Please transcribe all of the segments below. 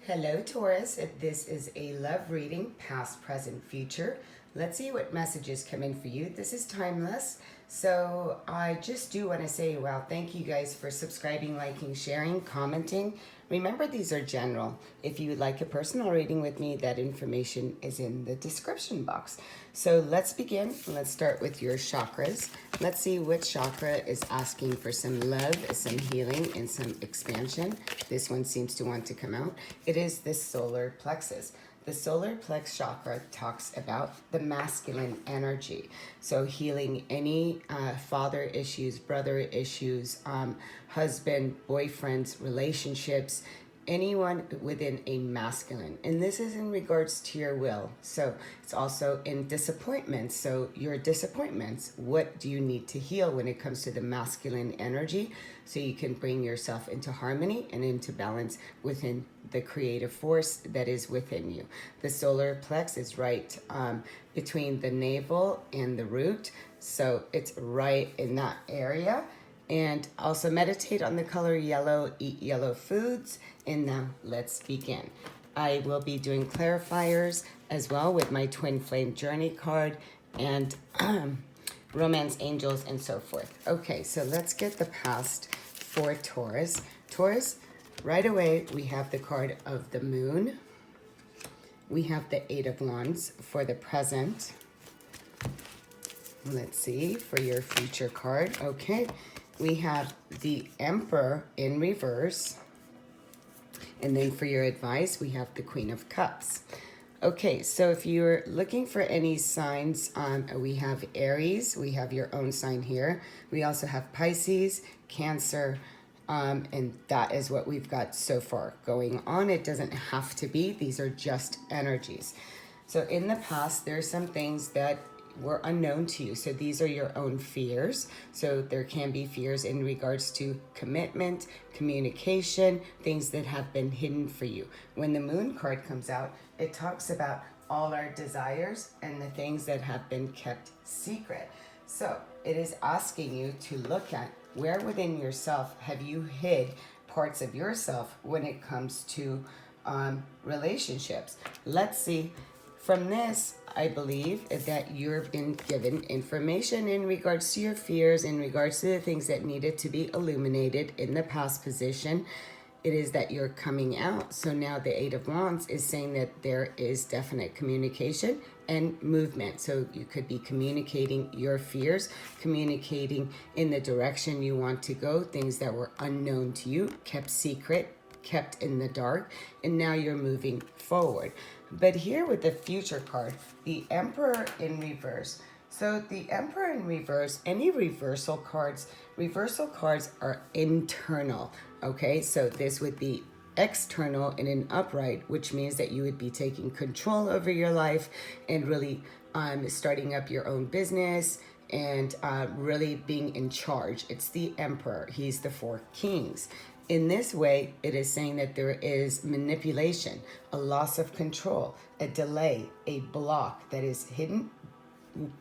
Hello, Taurus. This is a love reading, past, present, future. Let's see what messages come in for you. This is timeless. So I just do want to say, wow, thank you guys for subscribing, liking, sharing, commenting. Remember, these are general. If you would like a personal reading with me, that information is in the description box. So let's begin. Let's start with your chakras. Let's see which chakra is asking for some love, some healing, and some expansion. This one seems to want to come out. It is the solar plexus. The solar plex chakra talks about the masculine energy. So healing any father issues, brother issues, husband, boyfriends, relationships, anyone within a masculine. And this is in regards to your will. So it's also in disappointments. So your disappointments, what do you need to heal when it comes to the masculine energy so you can bring yourself into harmony and into balance within the creative force that is within you. The solar plex is right between the navel and the root. So it's right in that area. And also meditate on the color yellow, eat yellow foods. And now let's begin. I will be doing clarifiers as well with my twin flame journey card and romance angels and so forth. Okay, so let's get the past for Taurus. Taurus, right away we have the card of the moon. We have the 8 of Wands for the present. Let's see for your future card. Okay. We have the Emperor in reverse. And then for your advice, we have the Queen of Cups. Okay, so if you're looking for any signs, we have Aries. We have your own sign here. We also have Pisces, Cancer, and that is what we've got so far going on. It doesn't have to be. These are just energies. So in the past, there are some things that were unknown to you. So these are your own fears. So there can be fears in regards to commitment, communication, things that have been hidden for you. When the moon card comes out, it talks about all our desires and the things that have been kept secret. So it is asking you to look at where within yourself have you hid parts of yourself when it comes to relationships. Let's see. From this, I believe that you've been given information in regards to your fears, in regards to the things that needed to be illuminated in the past position. It is that you're coming out. So now the 8 of Wands is saying that there is definite communication and movement. So you could be communicating your fears, communicating in the direction you want to go, things that were unknown to you, kept secret, kept in the dark, and now you're moving forward. But here with the future card, the Emperor in reverse. So the Emperor in reverse, any reversal cards are internal, okay? So this would be external in an upright, which means that you would be taking control over your life and really starting up your own business and really being in charge. It's the Emperor. He's the 4 kings. In this way, it is saying that there is manipulation, a loss of control, a delay, a block that is hidden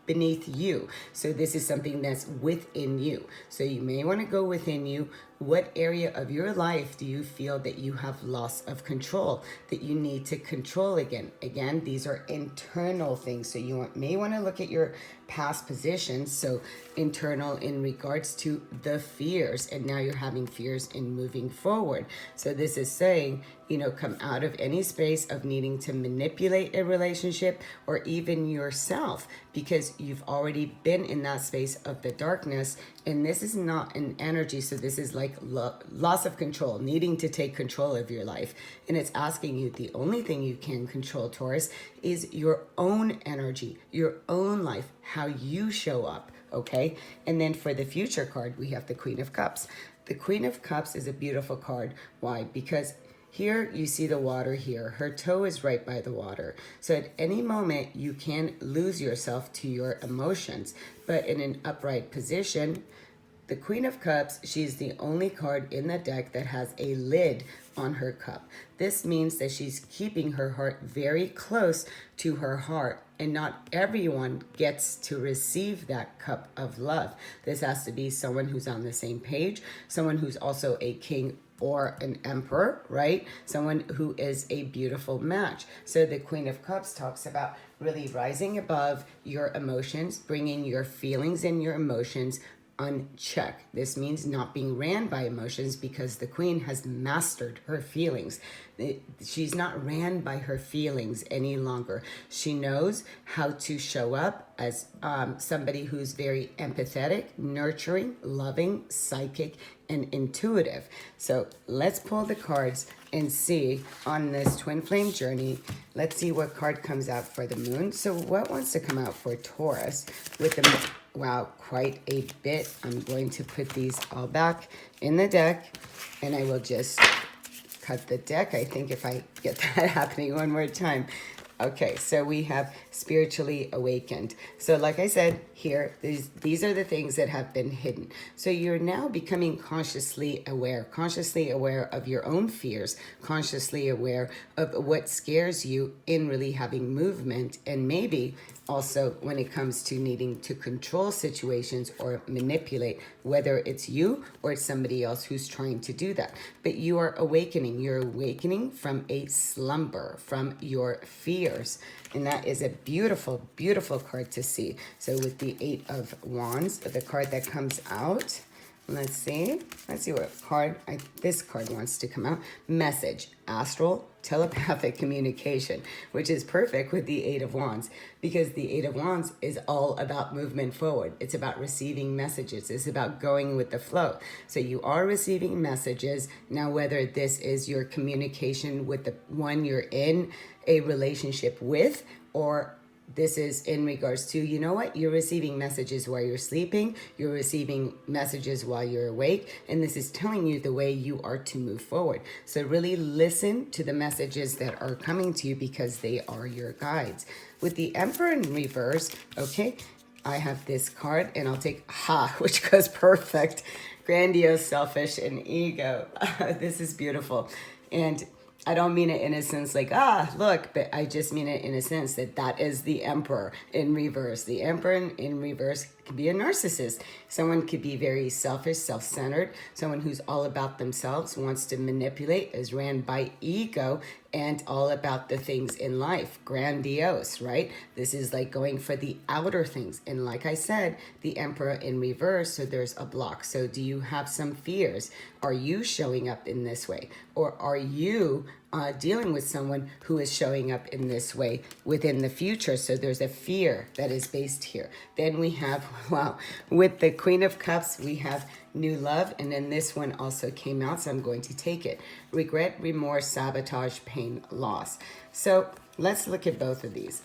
beneath you. So this is something that's within you. So you may want to go within you. What area of your life do you feel that you have loss of control, that you need to control again? Again, these are internal things. So you may want to look at your past positions. So internal in regards to the fears, and now you're having fears in moving forward. So this is saying, come out of any space of needing to manipulate a relationship or even yourself, because you've already been in that space of the darkness. And this is not an energy. So this is like loss of control, needing to take control of your life. And it's asking you, the only thing you can control, Taurus, is your own energy, your own life, how you show up. Okay. And then for the future card, we have the Queen of Cups. The Queen of Cups is a beautiful card. Why? Because here you see the water here. Her toe is right by the water. So at any moment you can lose yourself to your emotions. But in an upright position, the Queen of Cups, she's the only card in the deck that has a lid on her cup. This means that she's keeping her heart very close to her heart, and not everyone gets to receive that cup of love. This has to be someone who's on the same page, someone who's also a king or an emperor, right? Someone who is a beautiful match. So the Queen of Cups talks about really rising above your emotions, bringing your feelings and your emotions unchecked. This means not being ran by emotions because the queen has mastered her feelings. She's not ran by her feelings any longer. She knows how to show up as somebody who's very empathetic, nurturing, loving, psychic, and intuitive. So let's pull the cards and see on this twin flame journey. Let's see what card comes out for the moon. So what wants to come out for Taurus with the moon? Wow, quite a bit. I'm going to put these all back in the deck, and I will just cut the deck, I think, if I get that happening one more time. Okay, so we have spiritually awakened. So like I said here, these are the things that have been hidden. So you're now becoming consciously aware of your own fears, consciously aware of what scares you in really having movement, and maybe also when it comes to needing to control situations or manipulate, whether it's you or it's somebody else who's trying to do that. But you are awakening. You're awakening from a slumber, from your fears. And that is a beautiful, beautiful card to see. So with the Eight of Wands, the card that comes out, let's see what card this card wants to come out. Message, astral, telepathic communication, which is perfect with the Eight of Wands, because the Eight of Wands is all about movement forward. It's about receiving messages. It's about going with the flow. So you are receiving messages. Now, whether this is your communication with the one you're in a relationship with, or this is in regards to, you know what, you're receiving messages while you're sleeping, you're receiving messages while you're awake, and this is telling you the way you are to move forward. So really listen to the messages that are coming to you because they are your guides. With the Emperor in reverse, okay, I have this card, and I'll take which goes perfect. Grandiose, selfish, and ego. This is beautiful. And I don't mean it in a sense like, look, but I just mean it in a sense that that is the Emperor in reverse. The Emperor in reverse could be a narcissist. Someone could be very selfish, self-centered. Someone who's all about themselves, wants to manipulate, is ran by ego, and all about the things in life. Grandiose, right? This is like going for the outer things. And like I said, the Emperor in reverse, so there's a block. So do you have some fears? Are you showing up in this way? Or are you dealing with someone who is showing up in this way within the future? So there's a fear that is based here. Then we have, with the Queen of Cups, we have new love, and then this one also came out, so I'm going to take it. Regret, remorse, sabotage, pain, loss. So let's look at both of these.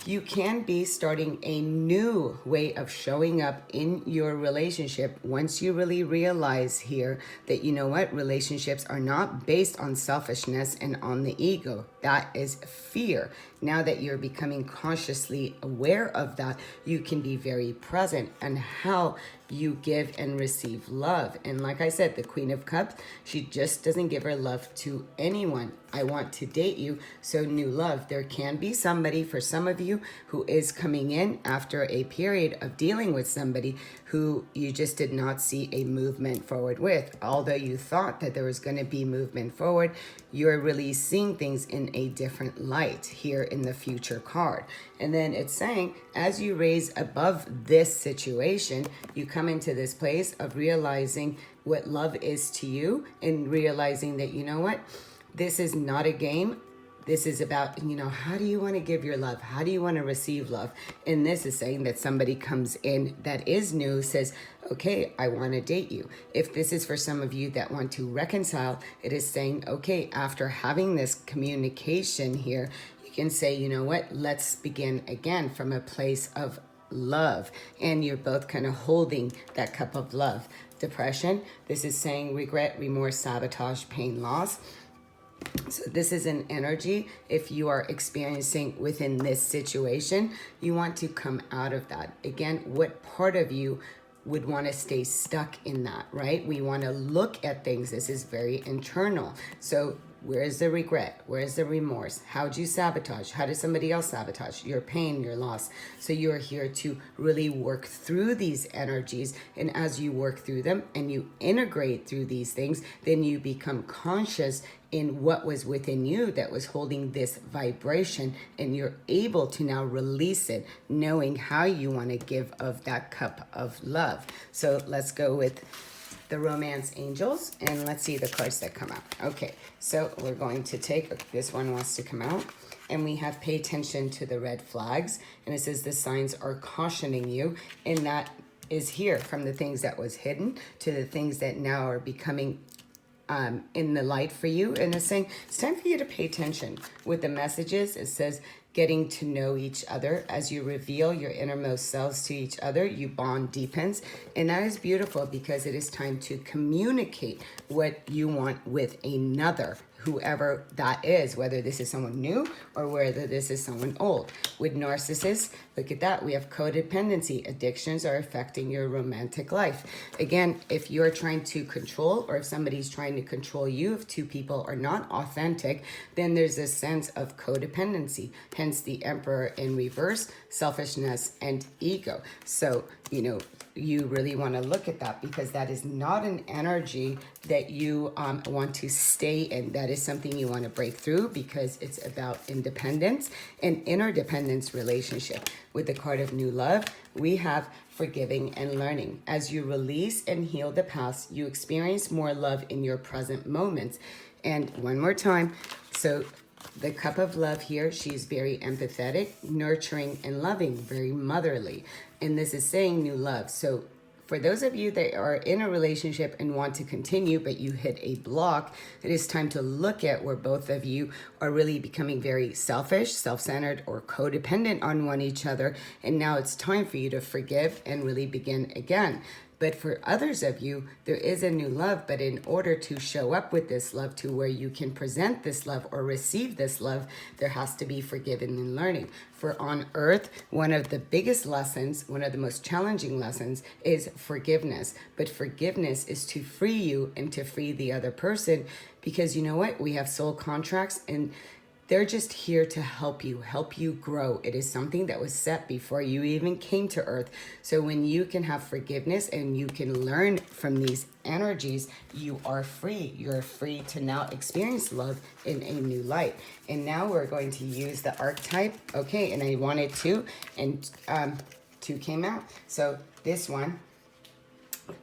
You can be starting a new way of showing up in your relationship once you really realize here that, you know what, relationships are not based on selfishness and on the ego. That is fear. Now that you're becoming consciously aware of that, you can be very present and how you give and receive love. And like I said, the Queen of Cups, she just doesn't give her love to anyone. I want to date you, so new love. There can be somebody for some of you who is coming in after a period of dealing with somebody who you just did not see a movement forward with. Although you thought that there was going to be movement forward, you're really seeing things in a different light here in the future card. And then it's saying, as you raise above this situation, you come into this place of realizing what love is to you and realizing that, you know what, this is not a game. This is about, how do you want to give your love? How do you want to receive love? And this is saying that somebody comes in that is new, says, okay, I want to date you. If this is for some of you that want to reconcile, it is saying, okay, after having this communication here, you can say, you know what, let's begin again from a place of love. And you're both kind of holding that cup of love. Depression, this is saying regret, remorse, sabotage, pain, loss. So this is an energy. If you are experiencing within this situation, you want to come out of that. Again, what part of you would want to stay stuck in that, right? We want to look at things. This is very internal. So Where's the regret? Where's the remorse? How'd you sabotage? How did somebody else sabotage? Your pain, your loss. So you're here to really work through these energies. And as you work through them and you integrate through these things, then you become conscious in what was within you that was holding this vibration, and you're able to now release it, knowing how you want to give of that cup of love. So let's go with the romance angels, and let's see the cards that come out. Okay, so we're going to take, this one wants to come out, and we have pay attention to the red flags, and it says the signs are cautioning you, and that is here, from the things that was hidden to the things that now are becoming in the light for you. And it's saying it's time for you to pay attention with the messages. It says getting to know each other. As you reveal your innermost selves to each other, you bond deepens. And that is beautiful, because it is time to communicate what you want with another, whoever that is, whether this is someone new or whether this is someone old. With narcissists, look at that. We have codependency. Addictions are affecting your romantic life. Again, if you're trying to control, or if somebody's trying to control you, if two people are not authentic, then there's a sense of codependency. Hence the Emperor in reverse, selfishness and ego. So, you really want to look at that, because that is not an energy that you want to stay in. That is something you want to break through, because it's about independence and interdependence relationship. With the card of new love, we have forgiving and learning. As you release and heal the past, you experience more love in your present moments. And one more time, so the cup of love here, she's very empathetic, nurturing, and loving, very motherly. And this is saying new love. So for those of you that are in a relationship and want to continue, but you hit a block, it is time to look at where both of you are really becoming very selfish, self-centered, or codependent on one each other. And now it's time for you to forgive and really begin again. But for others of you, there is a new love, but in order to show up with this love to where you can present this love or receive this love, there has to be forgiving and learning. For on earth, one of the biggest lessons, one of the most challenging lessons is forgiveness. But forgiveness is to free you and to free the other person, because you know what? We have soul contracts, and they're just here to help you grow. It is something that was set before you even came to earth. So when you can have forgiveness and you can learn from these energies, you are free. You're free to now experience love in a new light. And now we're going to use the archetype. Okay, and I wanted two, and two came out. So this one,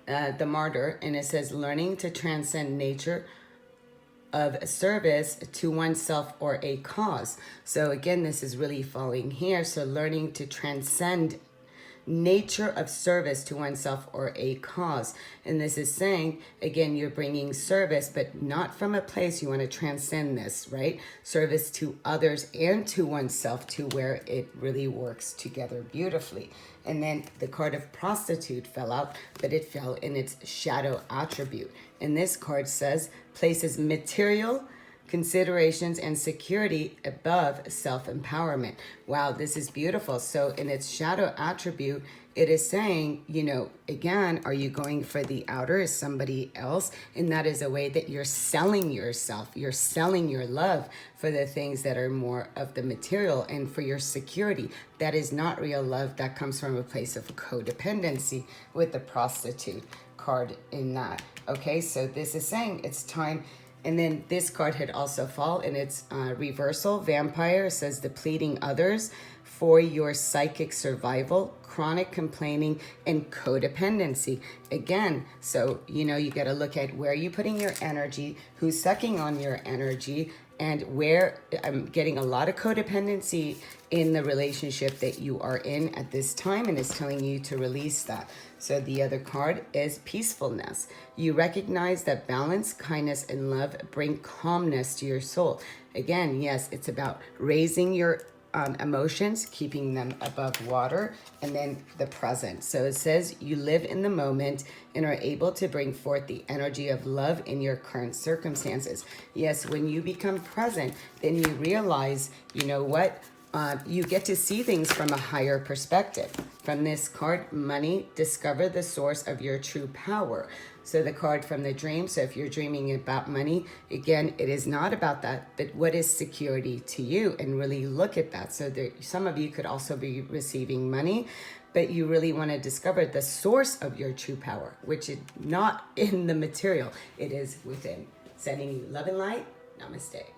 the martyr, and it says learning to transcend nature of service to oneself or a cause. So again, this is really falling here. So learning to transcend nature of service to oneself or a cause. And this is saying, again, you're bringing service, but not from a place. You want to transcend this, right? Service to others and to oneself, to where it really works together beautifully. And then the card of prostitute fell out, but it fell in its shadow attribute. And this card says, places material considerations and security above self-empowerment. Wow, this is beautiful. So in its shadow attribute, it is saying, again, are you going for the outer as somebody else? And that is a way that you're selling yourself. You're selling your love for the things that are more of the material and for your security. That is not real love. That comes from a place of codependency with the prostitute card in that. Okay, so this is saying it's time. And then this card had also fall in its reversal. Vampire says depleting others for your psychic survival, chronic complaining, and codependency. Again, so, you got to look at where are you putting your energy, who's sucking on your energy, and where I'm getting a lot of codependency in the relationship that you are in at this time, and it's telling you to release that. So the other card is peacefulness. You recognize that balance, kindness, and love bring calmness to your soul. Again, yes, it's about raising your emotions, keeping them above water, and then the present. So it says you live in the moment and are able to bring forth the energy of love in your current circumstances. Yes, when you become present, then you realize, you get to see things from a higher perspective. From this card, money, discover the source of your true power. So the card from the dream. So if you're dreaming about money, again, it is not about that, but what is security to you? And really look at that. So there, some of you could also be receiving money, but you really want to discover the source of your true power, which is not in the material. It is within. Sending you love and light. Namaste.